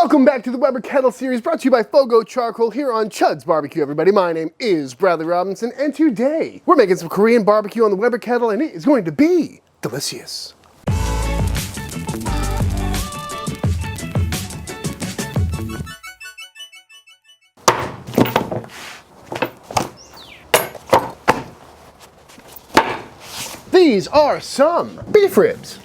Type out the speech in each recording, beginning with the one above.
Welcome back to the Weber Kettle series brought to you by FOGO Charcoal here on Chuds BBQ, everybody. My name is Bradley Robinson, and today we're making some Korean barbecue on the Weber Kettle, and it is going to be delicious. These are some beef ribs.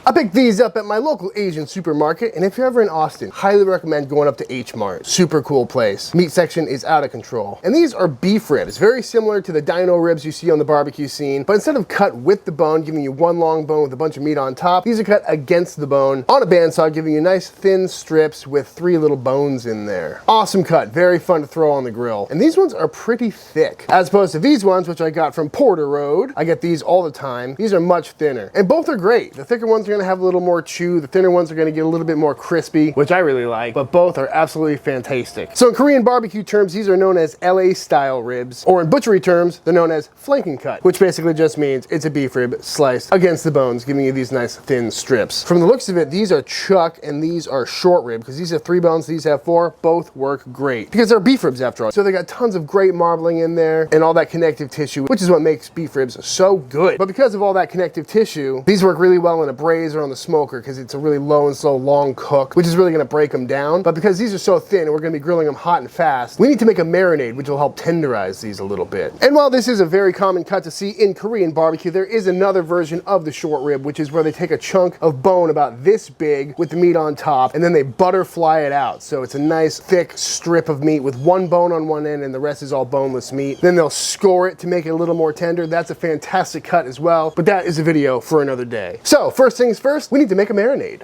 I picked these up at my local Asian supermarket, and if you're ever in Austin, highly recommend going up to H Mart. Super cool place. Meat section is out of control. And these are beef ribs, very similar to the dino ribs you see on the barbecue scene, but instead of cut with the bone, giving you one long bone with a bunch of meat on top, these are cut against the bone on a bandsaw, giving you nice thin strips with 3 little bones in there. Awesome cut, very fun to throw on the grill. And these ones are pretty thick, as opposed to these ones, which I got from Porter Road. I get these all the time. These are much thinner, and both are great. The thicker ones are gonna have a little more chew, the thinner ones are gonna get a little bit more crispy, which I really like, but both are absolutely fantastic. So in Korean barbecue terms, these are known as LA style ribs, or in butchery terms, they're known as flanking cut, which basically just means it's a beef rib sliced against the bones, giving you these nice thin strips. From the looks of it, these are chuck and these are short rib, because these have 3 bones, these have 4, both work great, because they're beef ribs after all. So they got tons of great marbling in there and all that connective tissue, which is what makes beef ribs so good. But because of all that connective tissue, these work really well in a braise or on the smoker, because it's a really low and slow long cook, which is really going to break them down. But because these are so thin and we're going to be grilling them hot and fast, we need to make a marinade, which will help tenderize these a little bit. And while this is a very common cut to see in Korean barbecue, there is another version of the short rib, which is where they take a chunk of bone about this big with the meat on top, and then they butterfly it out. So it's a nice thick strip of meat with 1 bone on one end and the rest is all boneless meat. Then they'll score it to make it a little more tender. That's a fantastic cut as well, but that is a video for another day. So first things first, we need to make a marinade.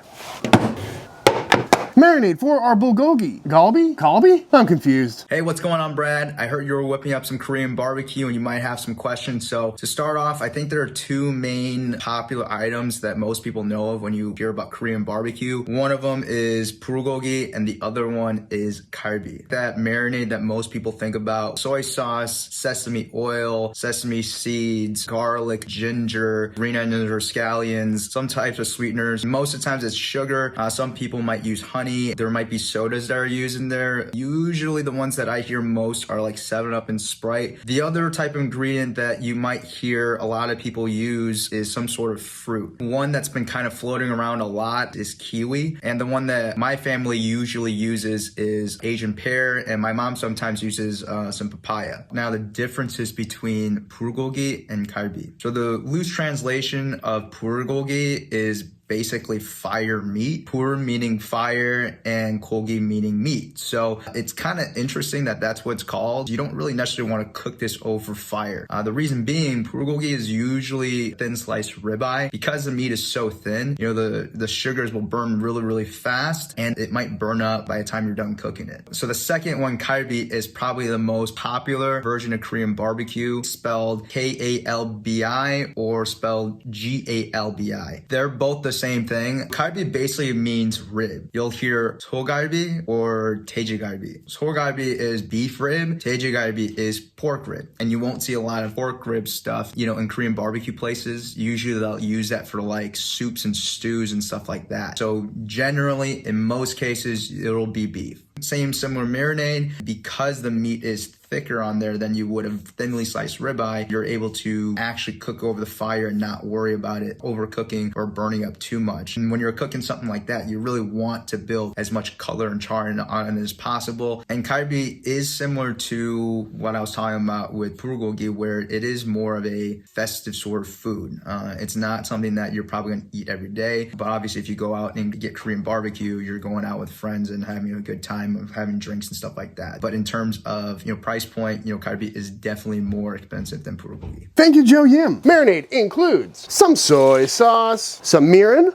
Marinade for our bulgogi. Galbi? I'm confused. Hey, what's going on, Brad? I heard you were whipping up some Korean barbecue and you might have some questions. So to start off, I think there are 2 main popular items that most people know of when you hear about Korean barbecue. One of them is bulgogi and the other one is kalbi. That marinade that most people think about: soy sauce, sesame oil, sesame seeds, garlic, ginger, green onions or scallions, some types of sweeteners. Most of the times it's sugar. Some people might use honey. There might be sodas that are used in there. Usually the ones that I hear most are like 7-Up and Sprite. The other type of ingredient that you might hear a lot of people use is some sort of fruit. One that's been kind of floating around a lot is kiwi. And the one that my family usually uses is Asian pear. And my mom sometimes uses some papaya. Now the differences between bulgogi and kalbi. So the loose translation of bulgogi is basically fire meat. Pur meaning fire and gogi meaning meat. So it's kind of interesting that that's what it's called. You don't really necessarily want to cook this over fire. The reason being, bulgogi is usually thin sliced ribeye. Because the meat is so thin, you know, the sugars will burn really fast and it might burn up by the time you're done cooking it. So the second one, kalbi, is probably the most popular version of Korean barbecue, spelled Kalbi or spelled Galbi. They're both the same thing. Kalbi basically means rib. You'll hear sogalbi or daejegalbi. Sogalbi is beef rib, daejegalbi is pork rib. And you won't see a lot of pork rib stuff, you know, in Korean barbecue places. Usually they'll use that for like soups and stews and stuff like that. So generally, in most cases, it'll be beef. Similar marinade. Because the meat is thicker on there than you would have thinly sliced ribeye, you're able to actually cook over the fire and not worry about it overcooking or burning up too much. And when you're cooking something like that, you really want to build as much color and char on it as possible. And kalbi is similar to what I was talking about with bulgogi, where it is more of a festive sort of food. It's not something that you're probably going to eat every day, but obviously if you go out and get Korean barbecue, you're going out with friends and having a good time of having drinks and stuff like that. But in terms of, you know, price point, you know, kalbi is definitely more expensive than bulgogi. Thank you, Joe Yim. Marinade includes some soy sauce, some mirin,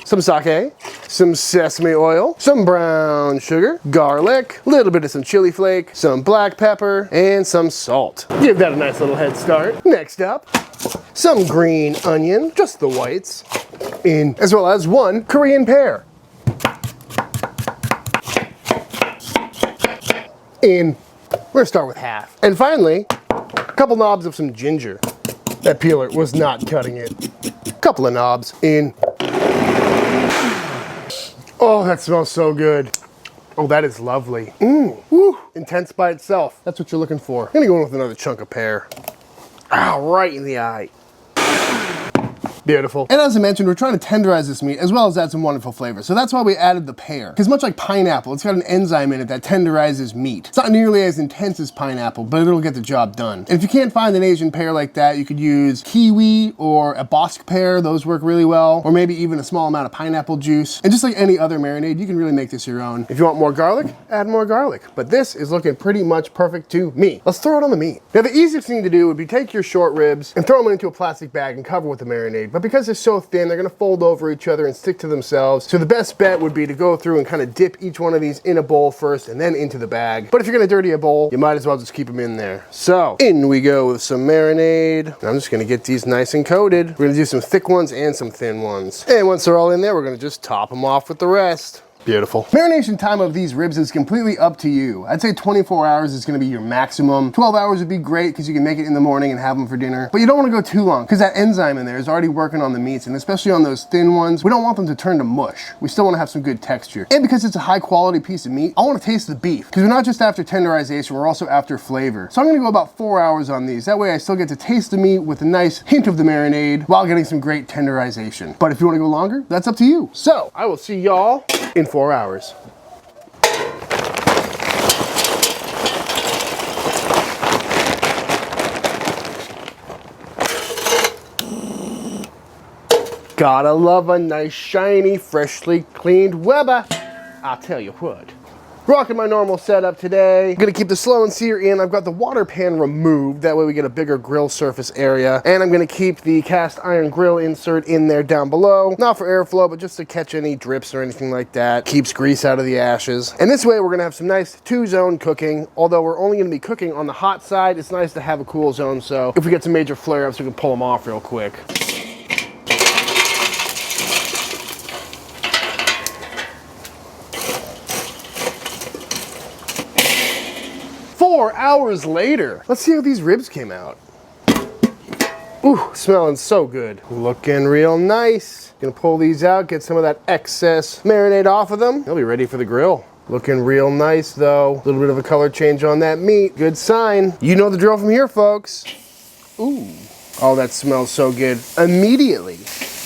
some sake, some sesame oil, some brown sugar, garlic, a little bit of some chili flake, some black pepper, and some salt. Give that a nice little head start. Next up, some green onion, just the whites, in, as well as 1 Korean pear. We're gonna start with half. And finally, a couple knobs of some ginger. That peeler was not cutting it. Couple of knobs in. Oh, that smells so good. Oh, that is lovely. Woo, intense by itself. That's what you're looking for. I'm gonna go in with another chunk of pear. Ow, right in the eye. Beautiful. And as I mentioned, we're trying to tenderize this meat as well as add some wonderful flavor. So that's why we added the pear. Because much like pineapple, it's got an enzyme in it that tenderizes meat. It's not nearly as intense as pineapple, but it'll get the job done. And if you can't find an Asian pear like that, you could use kiwi or a bosque pear. Those work really well. Or maybe even a small amount of pineapple juice. And just like any other marinade, you can really make this your own. If you want more garlic, add more garlic. But this is looking pretty much perfect to me. Let's throw it on the meat. Now the easiest thing to do would be take your short ribs and throw them into a plastic bag and cover with the marinade. But because they're so thin, they're gonna fold over each other and stick to themselves. So the best bet would be to go through and kind of dip each one of these in a bowl first and then into the bag. But if you're gonna dirty a bowl, you might as well just keep them in there. So in we go with some marinade. I'm just gonna get these nice and coated. We're gonna do some thick ones and some thin ones. And once they're all in there, we're gonna just top them off with the rest. Beautiful. Marination time of these ribs is completely up to you. I'd say 24 hours is gonna be your maximum. 12 hours would be great because you can make it in the morning and have them for dinner. But you don't wanna go too long because that enzyme in there is already working on the meats, and especially on those thin ones, we don't want them to turn to mush. We still wanna have some good texture. And because it's a high quality piece of meat, I wanna taste the beef because we're not just after tenderization, we're also after flavor. So I'm gonna go about 4 hours on these. That way I still get to taste the meat with a nice hint of the marinade while getting some great tenderization. But if you wanna go longer, that's up to you. So I will see y'all in 4 hours. Gotta love a nice, shiny, freshly cleaned Weber. I'll tell you what. Rocking my normal setup today. I'm gonna keep the slow and sear in. I've got the water pan removed. That way we get a bigger grill surface area. And I'm gonna keep the cast iron grill insert in there down below. Not for airflow, but just to catch any drips or anything like that. Keeps grease out of the ashes. And this way we're gonna have some nice 2-zone cooking. Although we're only gonna be cooking on the hot side, it's nice to have a cool zone. So if we get some major flare-ups, we can pull them off real quick. Hours later. Let's see how these ribs came out. Ooh, smelling so good. Looking real nice. Gonna pull these out, get some of that excess marinade off of them. They'll be ready for the grill. Looking real nice though. A little bit of a color change on that meat. Good sign. You know the drill from here, folks. Ooh. Oh, that smells so good. Immediately.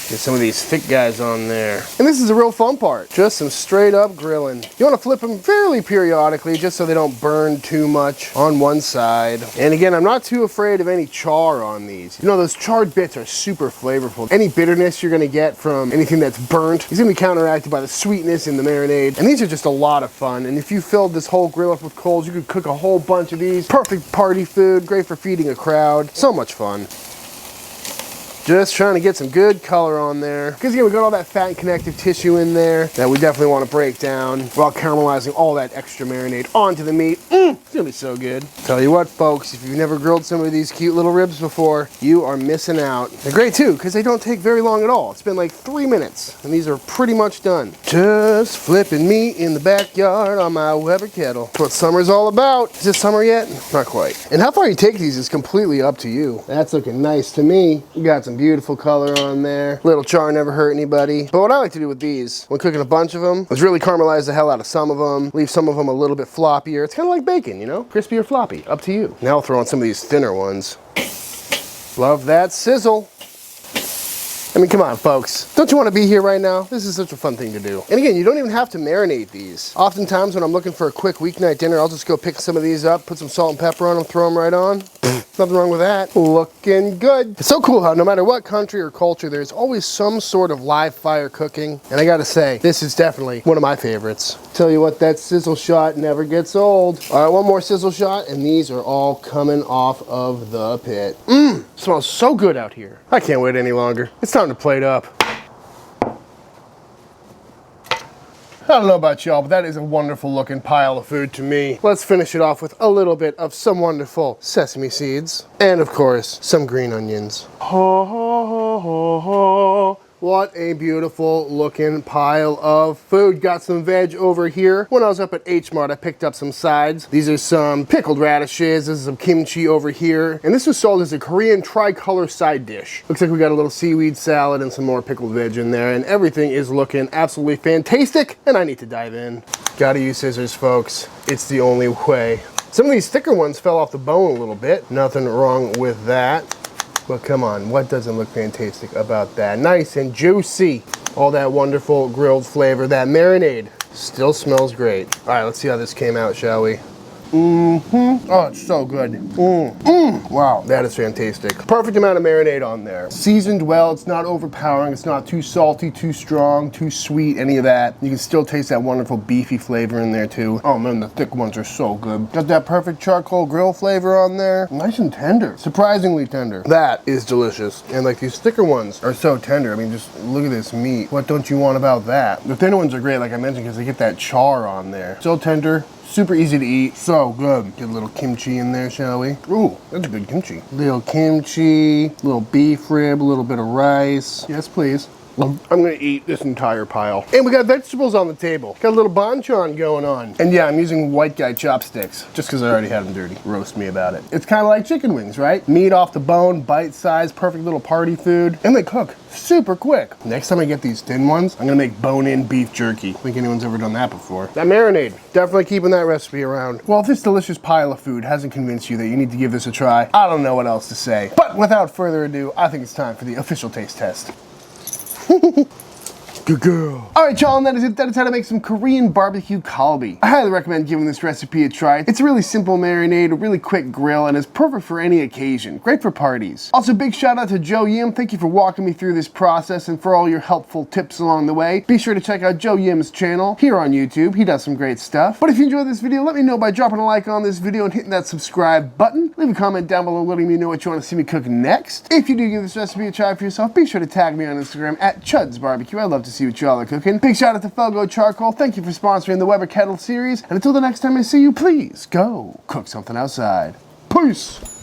Get some of these thick guys on there. And this is the real fun part. Just some straight up grilling. You want to flip them fairly periodically just so they don't burn too much on one side. And again, I'm not too afraid of any char on these. You know, those charred bits are super flavorful. Any bitterness you're gonna get from anything that's burnt is gonna be counteracted by the sweetness in the marinade. And these are just a lot of fun. And if you filled this whole grill up with coals, you could cook a whole bunch of these. Perfect party food, great for feeding a crowd. So much fun. Just trying to get some good color on there. Because again, we got all that fat and connective tissue in there that we definitely want to break down while caramelizing all that extra marinade onto the meat. It's gonna be so good. Tell you what, folks, if you've never grilled some of these cute little ribs before, you are missing out. They're great too, because they don't take very long at all. It's been like 3 minutes, and these are pretty much done. Just flipping meat in the backyard on my Weber kettle. That's what summer's all about. Is it summer yet? Not quite. And how far you take these is completely up to you. That's looking nice to me. You got some beautiful color on there. Little char never hurt anybody. But what I like to do with these, when cooking a bunch of them, is really caramelize the hell out of some of them, leave some of them a little bit floppier. It's kind of like bacon, you know? Crispy or floppy, up to you. Now I'll throw on some of these thinner ones. Love that sizzle. I mean, come on, folks. Don't you want to be here right now? This is such a fun thing to do. And again, you don't even have to marinate these. Oftentimes when I'm looking for a quick weeknight dinner, I'll just go pick some of these up, put some salt and pepper on them, throw them right on. Nothing wrong with that. Looking good. It's so cool how no matter what country or culture, there's always some sort of live fire cooking. And I gotta say, this is definitely one of my favorites. Tell you what, that sizzle shot never gets old. All right, one more sizzle shot, and these are all coming off of the pit. Smells so good out here. I can't wait any longer. It's time to plate up. I don't know about y'all, but that is a wonderful looking pile of food to me. Let's finish it off with a little bit of some wonderful sesame seeds. And of course, some green onions. Ho, ho, ho, ho, ho. What a beautiful looking pile of food. Got some veg over here. When I was up at H Mart, I picked up some sides. These are some pickled radishes. This is some kimchi over here. And this was sold as a Korean tricolor side dish. Looks like we got a little seaweed salad and some more pickled veg in there. And everything is looking absolutely fantastic. And I need to dive in. Gotta use scissors, folks. It's the only way. Some of these thicker ones fell off the bone a little bit. Nothing wrong with that. But come on, what doesn't look fantastic about that? Nice and juicy. All that wonderful grilled flavor. That marinade still smells great. All right, let's see how this came out, shall we? Oh, it's so good. Wow, that is fantastic. Perfect amount of marinade on there. Seasoned well, it's not overpowering, it's not too salty, too strong, too sweet, any of that. You can still taste that wonderful beefy flavor in there too. Oh man, the thick ones are so good. Got that perfect charcoal grill flavor on there. Nice and tender, surprisingly tender. That is delicious. And like these thicker ones are so tender. I mean, just look at this meat. What don't you want about that? The thinner ones are great, like I mentioned, because they get that char on there. So tender. Super easy to eat, so good. Get a little kimchi in there, shall we? Ooh, that's a good kimchi. Little kimchi, little beef rib, a little bit of rice. Yes, please. I'm gonna eat this entire pile. And we got vegetables on the table. Got a little banchan going on. And yeah, I'm using white guy chopsticks, just because I already had them dirty. Roast me about it. It's kind of like chicken wings, right? Meat off the bone, bite-sized, perfect little party food. And they cook super quick. Next time I get these thin ones, I'm gonna make bone-in beef jerky. I don't think anyone's ever done that before. That marinade, definitely keeping that recipe around. Well, if this delicious pile of food hasn't convinced you that you need to give this a try, I don't know what else to say. But without further ado, I think it's time for the official taste test. Good girl. All right, y'all, and that is it. That is how to make some Korean barbecue kalbi. I highly recommend giving this recipe a try. It's a really simple marinade, a really quick grill, and is perfect for any occasion. Great for parties. Also, big shout out to Joe Yim. Thank you for walking me through this process and for all your helpful tips along the way. Be sure to check out Joe Yim's channel here on YouTube. He does some great stuff. But if you enjoyed this video, let me know by dropping a like on this video and hitting that subscribe button. Leave a comment down below letting me know what you want to see me cook next. If you do give this recipe a try for yourself, be sure to tag me on Instagram at Chuds BBQ. I'd love to see what y'all are cooking. Big shout out to FOGO Charcoal. Thank you for sponsoring the Weber Kettle series. And until the next time I see you, please go cook something outside. Peace.